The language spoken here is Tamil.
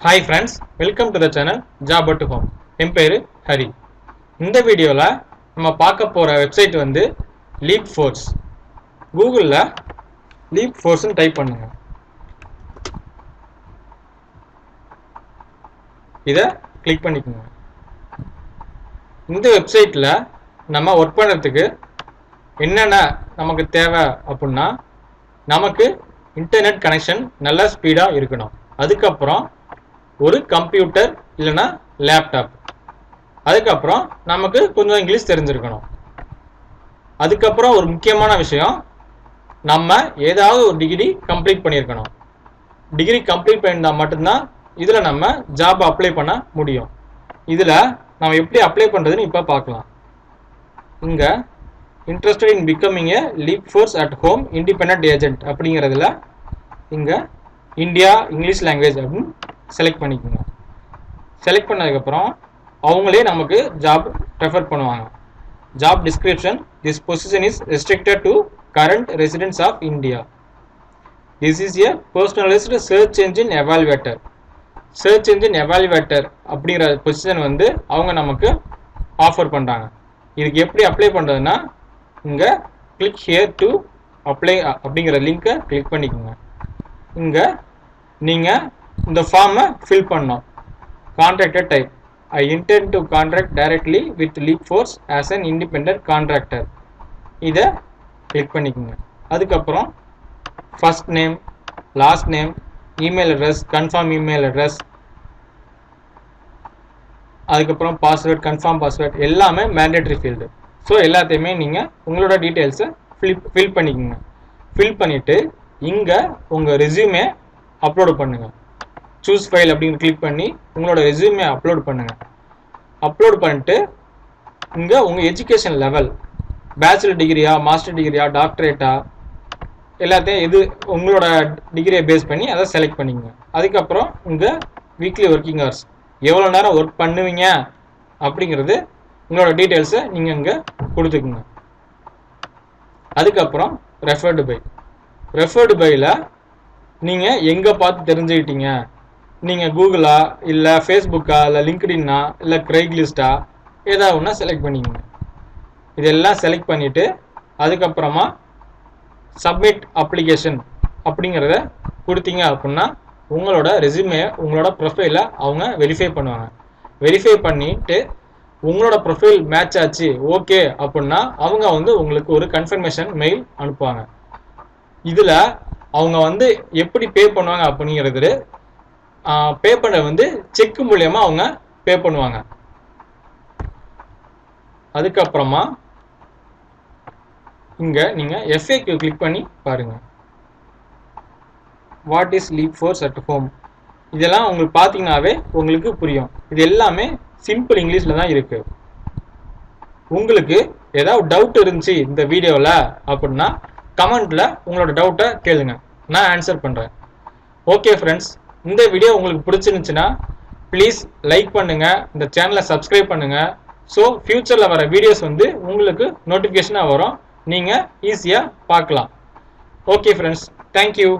Hi friends, welcome to the channel Job at Home. என் பேரு ஹரி. இந்த வீடியோல நம்ம பார்க்க போற வெப்சைட் வந்து லீப் ஃபோர்ஸ். கூகுள்ல லீப் ஃபோர்ஸ்னு டைப் பண்ணுங்க. இத கிளிக் பண்ணிக்கோங்க. இந்த வெப்சைட்ல நம்ம ஒர்க் பண்றதுக்கு என்னென்ன நமக்கு தேவை அப்படின்னா நமக்கு இன்டர்நெட் கனெக்ஷன் நல்ல ஸ்பீடா இருக்கணும். அதுக்கப்புறம் ஒரு கம்ப்யூட்டர் இல்லைன்னா லேப்டாப், அதுக்கப்புறம் நமக்கு கொஞ்சம் இங்கிலீஷ் தெரிஞ்சிருக்கணும். அதுக்கப்புறம் ஒரு முக்கியமான விஷயம், நம்ம ஏதாவது ஒரு டிகிரி கம்ப்ளீட் பண்ணியிருக்கணும். டிகிரி கம்ப்ளீட் பண்ணியிருந்தால் மட்டும்தான் இதில் நம்ம ஜாப் அப்ளை பண்ண முடியும். இதில் நம்ம எப்படி அப்ளை பண்ணுறதுன்னு இப்போ பார்க்கலாம். இங்கே interested in becoming a leap force at home independent agent அப்படிங்கிறதுல இங்கே இந்தியா இங்கிலீஷ் லாங்குவேஜ் அப்படின்னு செலக்ட் பண்ணிக்கோங்க. செலக்ட் பண்ணதுக்கப்புறம் அவங்களே நமக்கு ஜாப் ரெஃபர் பண்ணுவாங்க. Job description, this position is restricted to current residents of India. This is a personalised search engine evaluator. Search engine evaluator அப்படிங்கிற பொசிஷன் வந்து அவங்க நமக்கு ஆஃபர் பண்ணுறாங்க. இதுக்கு எப்படி அப்ளை பண்ணுறதுன்னா இங்கே கிளிக் ஹியர் டு அப்ளை அப்படிங்கிற லிங்கை கிளிக் பண்ணிக்கோங்க. இங்கே நீங்கள் இந்த ஃபார்மை ஃபில் பண்ணோம். Contractor type, I intend to contract directly with leap force as an independent contractor. இதை கிளிக் பண்ணிக்கோங்க. அதுக்கப்புறம் first name, last name, email address, confirm email address, அதுக்கப்புறம் பாஸ்வேர்ட், கன்ஃபார்ம் பாஸ்வேர்ட் எல்லாமே மேண்டேட்ரி ஃபீல்டு. ஸோ எல்லாத்தையுமே நீங்கள் உங்களோட டீட்டெயில்ஸை ஃபில் பண்ணிக்கோங்க. ஃபில் பண்ணிவிட்டு இங்கே உங்கள் ரெஸ்யூமே அப்லோடு பண்ணுங்கள். சூஸ் ஃபைல் அப்படின்னு கிளிக் பண்ணி உங்களோட ரெஸ்யூமே அப்லோட் பண்ணுங்கள். அப்லோட் பண்ணிட்டு இங்கே உங்கள் எஜுகேஷன் லெவல், பேச்சுலர் டிகிரியா, மாஸ்டர் டிகிரியா, டாக்டரேட்டா, எல்லாத்தையும் இது உங்களோட டிகிரியை பேஸ் பண்ணி அதை செலக்ட் பண்ணிக்கோங்க. அதுக்கப்புறம் இங்கே வீக்லி ஒர்க்கிங் ஹவர்ஸ், எவ்வளோ நேரம் ஒர்க் பண்ணுவீங்க அப்படிங்கிறது உங்களோட டீட்டெயில்ஸை நீங்கள் இங்கே கொடுத்துக்குங்க. அதுக்கப்புறம் ரெஃபர்டு பை. ரெஃபர்டு பையில் நீங்கள் எங்கே பார்த்து தெரிஞ்சுக்கிட்டீங்க, நீங்கள் கூகுளா இல்லை ஃபேஸ்புக்கா இல்லை லிங்க்டின்னா இல்லை கிரைக்லிஸ்டா ஏதாவது ஒன்றா செலக்ட் பண்ணிக்கோங்க. இதெல்லாம் செலக்ட் பண்ணிவிட்டு அதுக்கப்புறமா சப்மிட் அப்ளிகேஷன் அப்படிங்கிறத கொடுத்தீங்க அப்படின்னா உங்களோட ரெஸ்யூமே, உங்களோட ப்ரொஃபைலை அவங்க வெரிஃபை பண்ணுவாங்க. வெரிஃபை பண்ணிவிட்டு உங்களோட ப்ரொஃபைல் மேட்ச் ஆச்சு ஓகே அப்படின்னா அவங்க வந்து உங்களுக்கு ஒரு கன்ஃபர்மேஷன் மெயில் அனுப்புவாங்க. இதில் அவங்க வந்து எப்படி பே பண்ணுவாங்க அப்படிங்கிறது, பே பண்ண வந்து செக் மூலமா அவங்க பே பண்ணுவாங்க. அதுக்கப்புறமா இங்க நீங்க FAQ கிளிக் பண்ணி பாருங்க. What is leap force at home, இதெல்லாம் உங்களுக்கு பார்த்தீங்கன்னாவே உங்களுக்கு புரியும். இது எல்லாமே சிம்பிள் இங்கிலீஷ்ல தான் இருக்கு. உங்களுக்கு ஏதாவது டவுட் இருந்துச்சு இந்த வீடியோவில் அப்படின்னா கமெண்ட்ல உங்களோட டவுட்டை கேளுங்க, நான் ஆன்சர் பண்றேன். ஓகே ஃப்ரெண்ட்ஸ், இந்த வீடியோ உங்களுக்கு பிடிச்சிருந்துச்சுன்னா ப்ளீஸ் லைக் பண்ணுங்க, இந்த சேனலை சப்ஸ்கிரைப் பண்ணுங்க. ஸோ ஃபியூச்சரில் வர வீடியோஸ் வந்து உங்களுக்கு நோட்டிஃபிகேஷனாக வரும், நீங்கள் ஈஸியாக பார்க்கலாம். Okay friends, thank you.